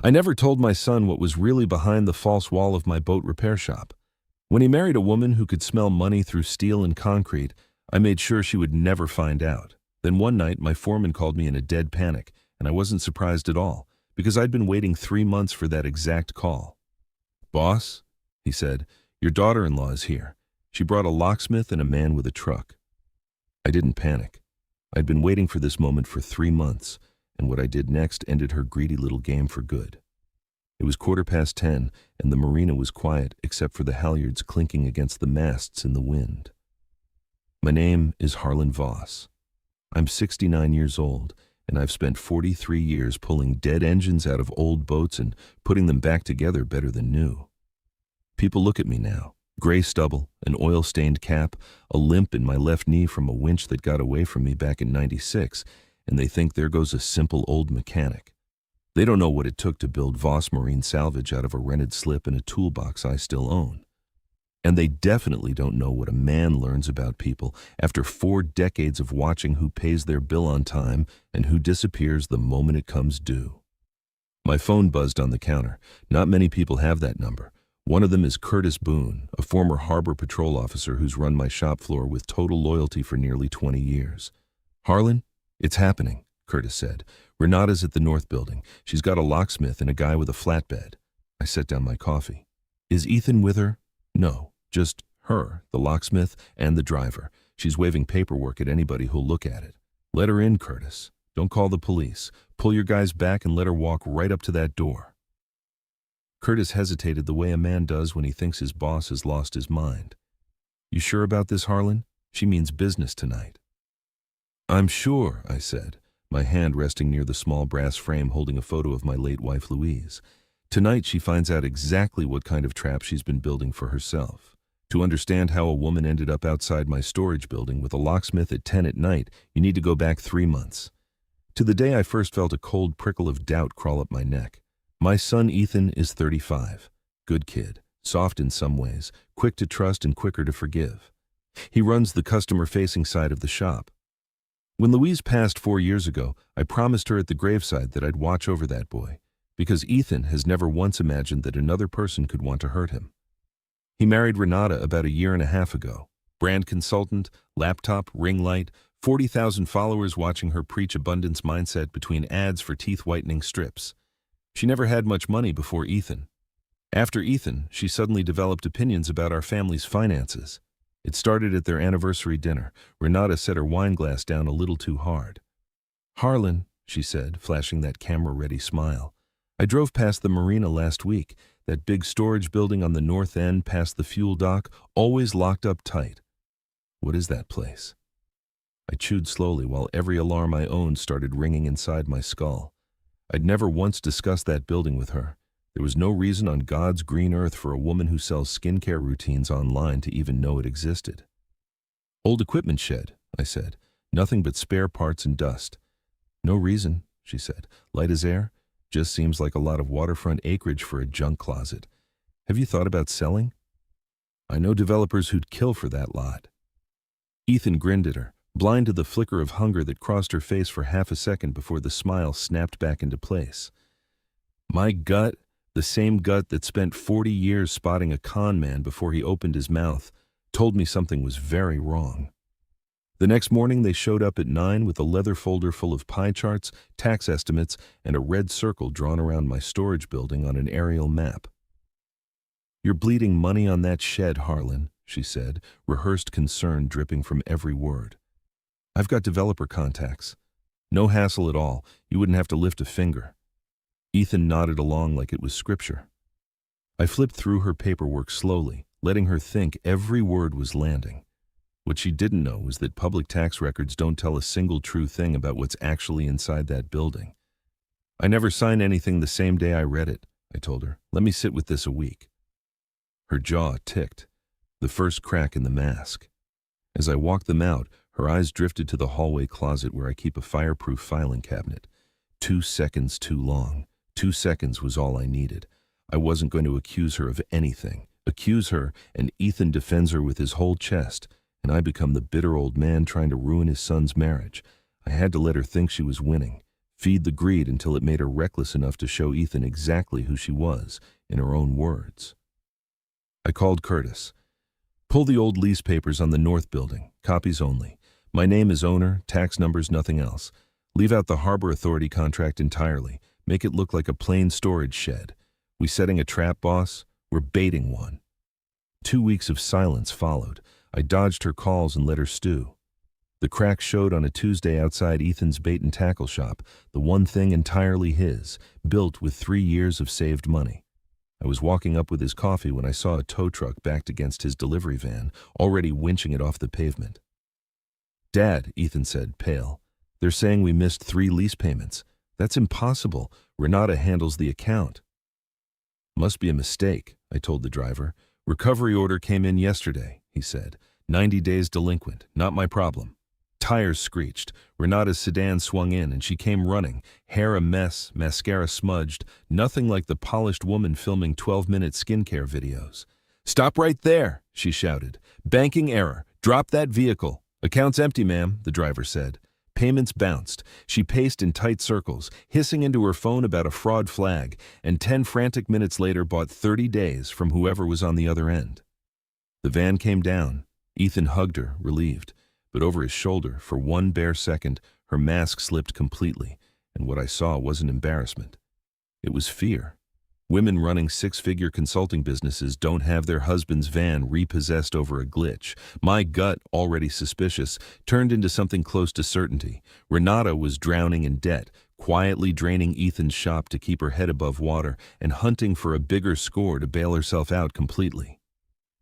I never told my son what was really behind the false wall of my boat repair shop. When he married a woman who could smell money through steel and concrete, I made sure she would never find out. Then one night, my foreman called me in a dead panic, and I wasn't surprised at all, because I'd been waiting 3 months for that exact call. "Boss," he said, "your daughter-in-law is here. She brought a locksmith and a man with a truck." I didn't panic. I'd been waiting for this moment for 3 months, and what I did next ended her greedy little game for good. It was 10:15, and the marina was quiet except for the halyards clinking against the masts in the wind. My name is Harlan Voss. I'm 69 years old, and I've spent 43 years pulling dead engines out of old boats and putting them back together better than new. People look at me now. Gray stubble, an oil-stained cap, a limp in my left knee from a winch that got away from me back in '96, and they think there goes a simple old mechanic. They don't know what it took to build Voss Marine Salvage out of a rented slip and a toolbox I still own. And they definitely don't know what a man learns about people after 4 decades of watching who pays their bill on time and who disappears the moment it comes due. My phone buzzed on the counter. Not many people have that number. One of them is Curtis Boone, a former Harbor Patrol officer who's run my shop floor with total loyalty for nearly 20 years. "Harlan, it's happening," Curtis said. "Renata's at the North Building. She's got a locksmith and a guy with a flatbed." I set down my coffee. "Is Ethan with her?" "No, just her, the locksmith, and the driver. She's waving paperwork at anybody who'll look at it." "Let her in, Curtis. Don't call the police. Pull your guys back and let her walk right up to that door." Curtis hesitated the way a man does when he thinks his boss has lost his mind. "You sure about this, Harlan? She means business tonight." "I'm sure," I said, my hand resting near the small brass frame holding a photo of my late wife Louise. "Tonight she finds out exactly what kind of trap she's been building for herself. To understand how a woman ended up outside my storage building with a locksmith at 10 at night, you need to go back 3 months. To the day I first felt a cold prickle of doubt crawl up my neck. My son Ethan is 35. Good kid, soft in some ways, quick to trust and quicker to forgive. He runs the customer-facing side of the shop. When Louise passed 4 years ago, I promised her at the graveside that I'd watch over that boy, because Ethan has never once imagined that another person could want to hurt him. He married Renata about a year and a half ago. Brand consultant, laptop, ring light, 40,000 followers watching her preach abundance mindset between ads for teeth whitening strips. She never had much money before Ethan. After Ethan, she suddenly developed opinions about our family's finances. It started at their anniversary dinner. Renata set her wine glass down a little too hard. "Harlan," she said, flashing that camera-ready smile, "I drove past the marina last week, that big storage building on the north end past the fuel dock, always locked up tight. What is that place?" I chewed slowly while every alarm I owned started ringing inside my skull. I'd never once discussed that building with her. There was no reason on God's green earth for a woman who sells skincare routines online to even know it existed. "Old equipment shed," I said. "Nothing but spare parts and dust." "No reason," she said. "Light as air. Just seems like a lot of waterfront acreage for a junk closet. Have you thought about selling? I know developers who'd kill for that lot." Ethan grinned at her, blind to the flicker of hunger that crossed her face for half a second before the smile snapped back into place. My gut, the same gut that spent 40 years spotting a con man before he opened his mouth, told me something was very wrong. The next morning they showed up at 9 with a leather folder full of pie charts, tax estimates, and a red circle drawn around my storage building on an aerial map. "You're bleeding money on that shed, Harlan," she said, rehearsed concern dripping from every word. "I've got developer contacts. No hassle at all. You wouldn't have to lift a finger." Ethan nodded along like it was scripture. I flipped through her paperwork slowly, letting her think every word was landing. What she didn't know was that public tax records don't tell a single true thing about what's actually inside that building. "I never signed anything the same day I read it," I told her. "Let me sit with this a week." Her jaw ticked, the first crack in the mask. As I walked them out, her eyes drifted to the hallway closet where I keep a fireproof filing cabinet. 2 seconds too long. 2 seconds was all I needed. I wasn't going to accuse her of anything. Accuse her, and Ethan defends her with his whole chest, and I become the bitter old man trying to ruin his son's marriage. I had to let her think she was winning. feed the greed until it made her reckless enough to show Ethan exactly who she was, in her own words. I called Curtis. Pull the old lease papers on the north building, copies only. My name is owner, tax numbers, nothing else. Leave out the Harbor Authority contract entirely. Make it look like a plain storage shed. We setting a trap, boss? We're baiting one. 2 weeks of silence followed. I dodged her calls and let her stew. The crack showed on a Tuesday outside Ethan's bait and tackle shop, the one thing entirely his, built with 3 years of saved money. I was walking up with his coffee when I saw a tow truck backed against his delivery van, already winching it off the pavement. Dad, Ethan said, pale. They're saying we missed 3 lease payments. That's impossible. Renata handles the account. Must be a mistake, I told the driver. Recovery order came in yesterday, he said. 90 days delinquent, not my problem. Tires screeched. Renata's sedan swung in and she came running, hair a mess, mascara smudged, nothing like the polished woman filming 12-minute skincare videos. Stop right there, she shouted. Banking error. Drop that vehicle. Account's empty, ma'am, the driver said. Payments bounced. She paced in tight circles, hissing into her phone about a fraud flag, and 10 frantic minutes later bought 30 days from whoever was on the other end. The van came down. Ethan hugged her, relieved. But over his shoulder, for one bare second, her mask slipped completely, and what I saw wasn't embarrassment. It was fear. Women running 6-figure consulting businesses don't have their husband's van repossessed over a glitch. My gut, already suspicious, turned into something close to certainty. Renata was drowning in debt, quietly draining Ethan's shop to keep her head above water, and hunting for a bigger score to bail herself out completely.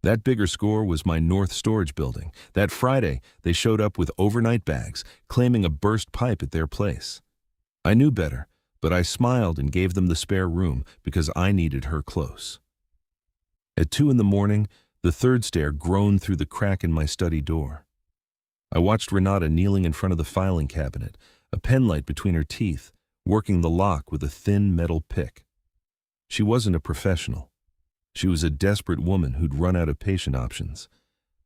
That bigger score was my North Storage building. That Friday, they showed up with overnight bags, claiming a burst pipe at their place. I knew better, but I smiled and gave them the spare room because I needed her close. At 2 in the morning, the third stair groaned through the crack in my study door. I watched Renata kneeling in front of the filing cabinet, a penlight between her teeth, working the lock with a thin metal pick. She wasn't a professional. She was a desperate woman who'd run out of patient options.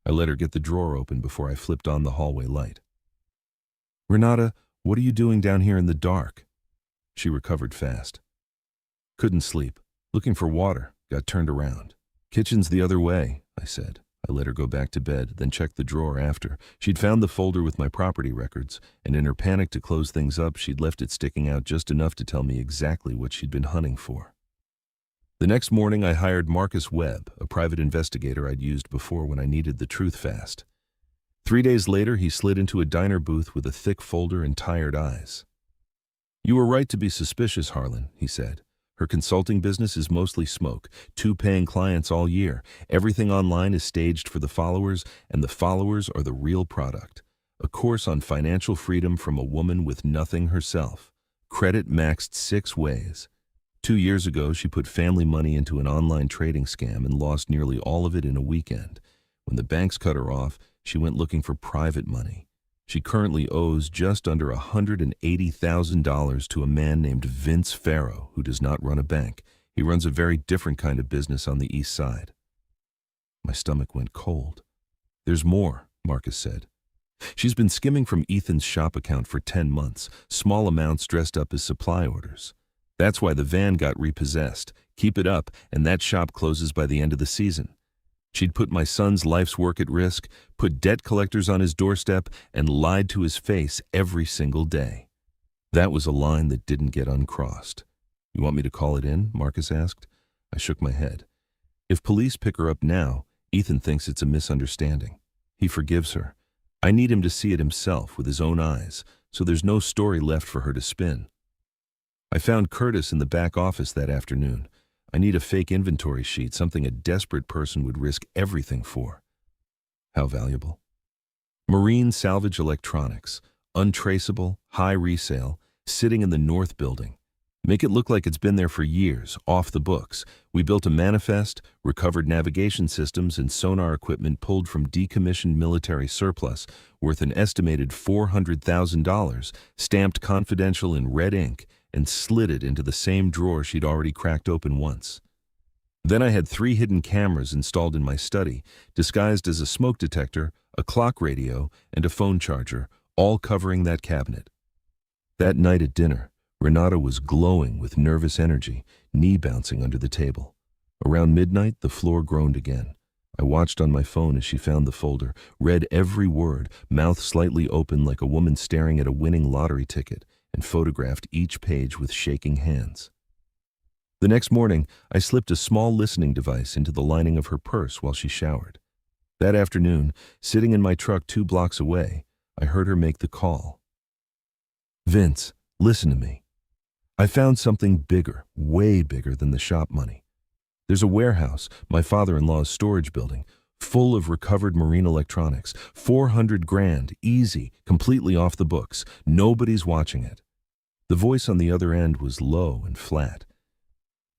I let her get the drawer open before I flipped on the hallway light. Renata, what are you doing down here in the dark? She recovered fast. Couldn't sleep. Looking for water. Got turned around. Kitchen's the other way, I said. I let her go back to bed, then checked the drawer after. She'd found the folder with my property records, and in her panic to close things up, she'd left it sticking out just enough to tell me exactly what she'd been hunting for. The next morning, I hired Marcus Webb, a private investigator I'd used before when I needed the truth fast. 3 days later, he slid into a diner booth with a thick folder and tired eyes. You were right to be suspicious, Harlan, he said. Her consulting business is mostly smoke, 2 paying clients all year. Everything online is staged for the followers, and the followers are the real product. A course on financial freedom from a woman with nothing herself. Credit maxed 6 ways. 2 years ago, she put family money into an online trading scam and lost nearly all of it in a weekend. When the banks cut her off, she went looking for private money. She currently owes just under $180,000 to a man named Vince Farrow, who does not run a bank. He runs a very different kind of business on the east side. My stomach went cold. There's more, Marcus said. She's been skimming from Ethan's shop account for 10 months, small amounts dressed up as supply orders. That's why the van got repossessed. Keep it up, and that shop closes by the end of the season. She'd put my son's life's work at risk, put debt collectors on his doorstep, and lied to his face every single day. That was a line that didn't get uncrossed. You want me to call it in? Marcus asked. I shook my head. If police pick her up now, Ethan thinks it's a misunderstanding. He forgives her. I need him to see it himself with his own eyes, so there's no story left for her to spin. I found Curtis in the back office that afternoon. I need a fake inventory sheet, something a desperate person would risk everything for. How valuable? Marine salvage electronics, untraceable, high resale, sitting in the North building. Make it look like it's been there for years, off the books. We built a manifest, recovered navigation systems and sonar equipment pulled from decommissioned military surplus, worth an estimated $400,000, stamped confidential in red ink, and slid it into the same drawer she'd already cracked open once. Then I had 3 hidden cameras installed in my study, disguised as a smoke detector, a clock radio, and a phone charger, all covering that cabinet. That night at dinner, Renata was glowing with nervous energy, knee bouncing under the table. Around midnight, the floor groaned again. I watched on my phone as she found the folder, read every word, mouth slightly open like a woman staring at a winning lottery ticket, and photographed each page with shaking hands. The next morning, I slipped a small listening device into the lining of her purse while she showered. That afternoon, sitting in my truck 2 blocks away, I heard her make the call. "Vince, listen to me. I found something bigger, way bigger than the shop money. There's a warehouse, my father-in-law's storage building, full of recovered marine electronics. 400 grand, easy, completely off the books. Nobody's watching it." The voice on the other end was low and flat.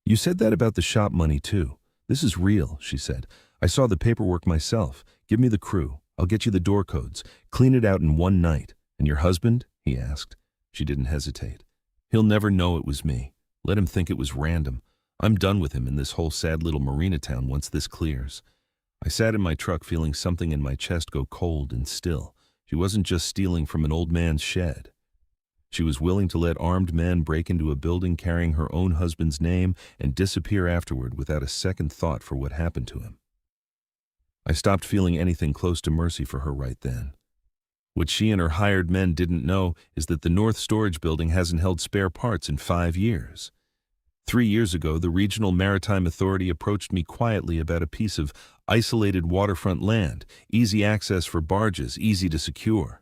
"You said that about the shop money too. This is real," she said. "I saw the paperwork myself. Give me the crew. I'll get you the door codes. Clean it out in one night. And your husband?" he asked. She didn't hesitate. "He'll never know it was me. Let him think it was random. I'm done with him in this whole sad little marina town once this clears." I sat in my truck feeling something in my chest go cold and still. She wasn't just stealing from an old man's shed. She was willing to let armed men break into a building carrying her own husband's name and disappear afterward without a second thought for what happened to him. I stopped feeling anything close to mercy for her right then. What she and her hired men didn't know is that the North Storage Building hasn't held spare parts in 5 years. 3 years ago, the Regional Maritime Authority approached me quietly about a piece of isolated waterfront land, easy access for barges, easy to secure.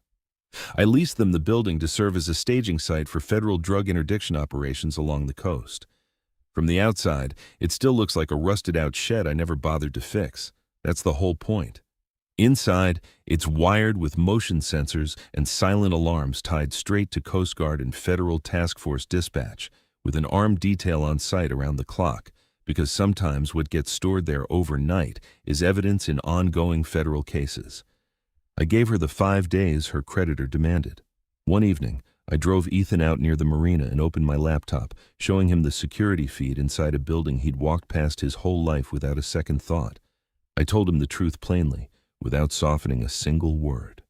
I leased them the building to serve as a staging site for federal drug interdiction operations along the coast. From the outside, it still looks like a rusted-out shed I never bothered to fix. That's the whole point. Inside, it's wired with motion sensors and silent alarms tied straight to Coast Guard and Federal Task Force dispatch, with an armed detail on site around the clock, because sometimes what gets stored there overnight is evidence in ongoing federal cases. I gave her the 5 days her creditor demanded. One evening, I drove Ethan out near the marina and opened my laptop, showing him the security feed inside a building he'd walked past his whole life without a second thought. I told him the truth plainly, without softening a single word.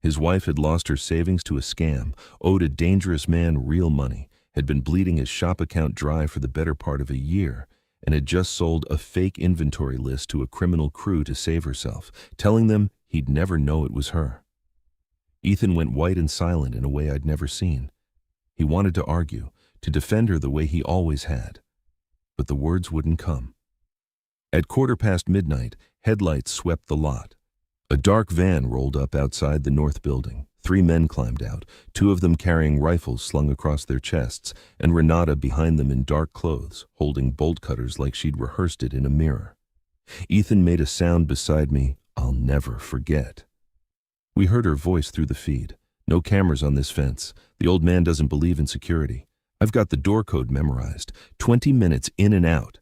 His wife had lost her savings to a scam, owed a dangerous man real money, had been bleeding his shop account dry for the better part of a year, and had just sold a fake inventory list to a criminal crew to save herself, telling them he'd never know it was her. Ethan went white and silent in a way I'd never seen. He wanted to argue, to defend her the way he always had. But the words wouldn't come. At midnight, headlights swept the lot. A dark van rolled up outside the north building. 3 men climbed out, 2 of them carrying rifles slung across their chests, and Renata behind them in dark clothes, holding bolt cutters like she'd rehearsed it in a mirror. Ethan made a sound beside me I'll never forget. We heard her voice through the feed. "No cameras on this fence. The old man doesn't believe in security. I've got the door code memorized. 20 minutes in and out."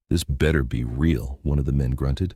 "This better be real," one of the men grunted.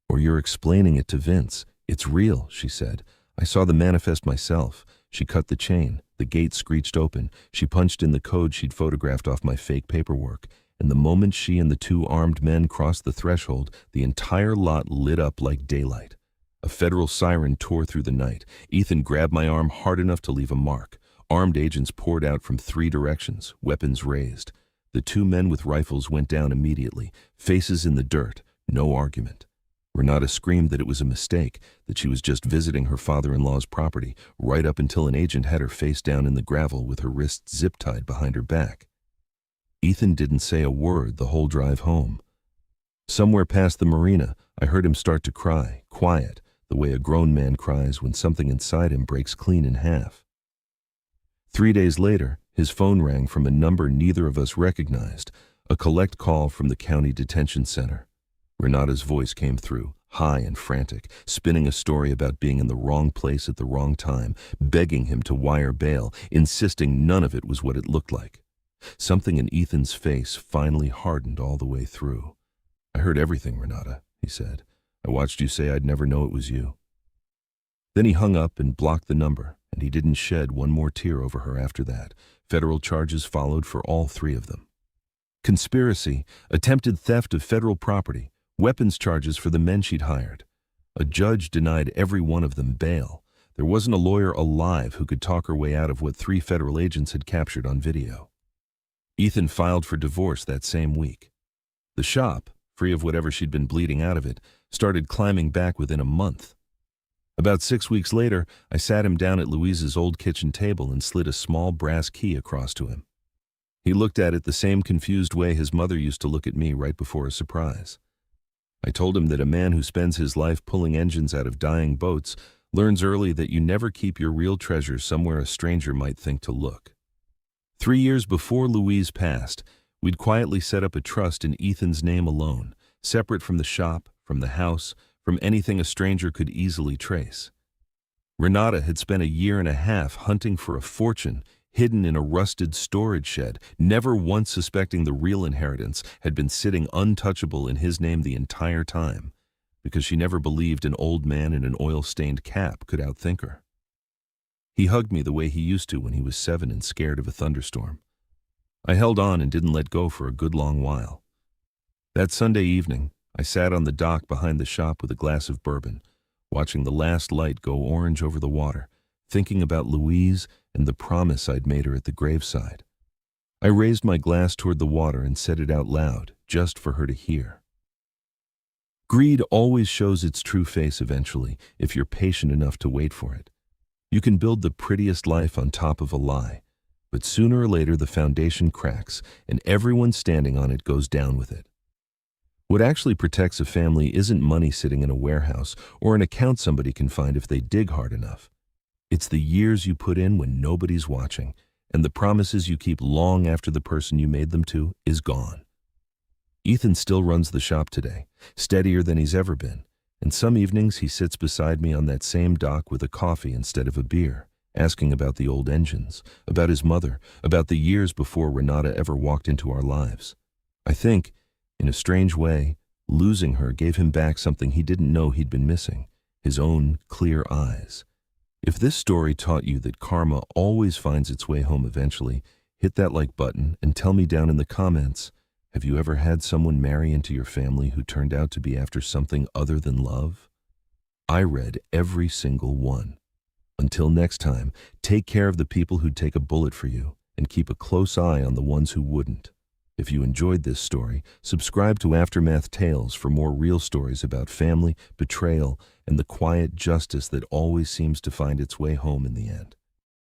"Or you're explaining it to Vince." "It's real," she said. "I saw the manifest myself." She cut the chain. The gate screeched open. She punched in the code she'd photographed off my fake paperwork. And the moment she and the 2 armed men crossed the threshold, the entire lot lit up like daylight. A federal siren tore through the night. Ethan grabbed my arm hard enough to leave a mark. Armed agents poured out from 3 directions, weapons raised. The 2 men with rifles went down immediately, faces in the dirt, no argument. Renata screamed that it was a mistake, that she was just visiting her father-in-law's property, right up until an agent had her face down in the gravel with her wrists zip-tied behind her back. Ethan didn't say a word the whole drive home. Somewhere past the marina, I heard him start to cry, quiet, the way a grown man cries when something inside him breaks clean in half. 3 days later, his phone rang from a number neither of us recognized, a collect call from the county detention center. Renata's voice came through, high and frantic, spinning a story about being in the wrong place at the wrong time, begging him to wire bail, insisting none of it was what it looked like. Something in Ethan's face finally hardened all the way through. "I heard everything, Renata," he said. "I watched you say I'd never know it was you." Then he hung up and blocked the number, and he didn't shed one more tear over her after that. Federal charges followed for all 3 of them. Conspiracy, attempted theft of federal property, weapons charges for the men she'd hired. A judge denied every one of them bail. There wasn't a lawyer alive who could talk her way out of what 3 federal agents had captured on video. Ethan filed for divorce that same week. The shop, free of whatever she'd been bleeding out of it, started climbing back within a month. About 6 weeks later, I sat him down at Louise's old kitchen table and slid a small brass key across to him. He looked at it the same confused way his mother used to look at me right before a surprise. I told him that a man who spends his life pulling engines out of dying boats learns early that you never keep your real treasure somewhere a stranger might think to look. 3 years before Louise passed, we'd quietly set up a trust in Ethan's name alone, separate from the shop, from the house, from anything a stranger could easily trace. Renata had spent a year and a half hunting for a fortune hidden in a rusted storage shed, never once suspecting the real inheritance had been sitting untouchable in his name the entire time, because she never believed an old man in an oil-stained cap could outthink her. He hugged me the way he used to when he was 7 and scared of a thunderstorm. I held on and didn't let go for a good long while. That Sunday evening, I sat on the dock behind the shop with a glass of bourbon, watching the last light go orange over the water, thinking about Louise and the promise I'd made her at the graveside. I raised my glass toward the water and said it out loud, just for her to hear. Greed always shows its true face eventually, if you're patient enough to wait for it. You can build the prettiest life on top of a lie, but sooner or later the foundation cracks and everyone standing on it goes down with it. What actually protects a family isn't money sitting in a warehouse or an account somebody can find if they dig hard enough. It's the years you put in when nobody's watching, and the promises you keep long after the person you made them to is gone. Ethan still runs the shop today, steadier than he's ever been, and some evenings he sits beside me on that same dock with a coffee instead of a beer, asking about the old engines, about his mother, about the years before Renata ever walked into our lives. I think, in a strange way, losing her gave him back something he didn't know he'd been missing, his own clear eyes. If this story taught you that karma always finds its way home eventually, hit that like button and tell me down in the comments, have you ever had someone marry into your family who turned out to be after something other than love? I read every single one. Until next time, take care of the people who'd take a bullet for you and keep a close eye on the ones who wouldn't. If you enjoyed this story, subscribe to Aftermath Tales for more real stories about family, betrayal, and the quiet justice that always seems to find its way home in the end.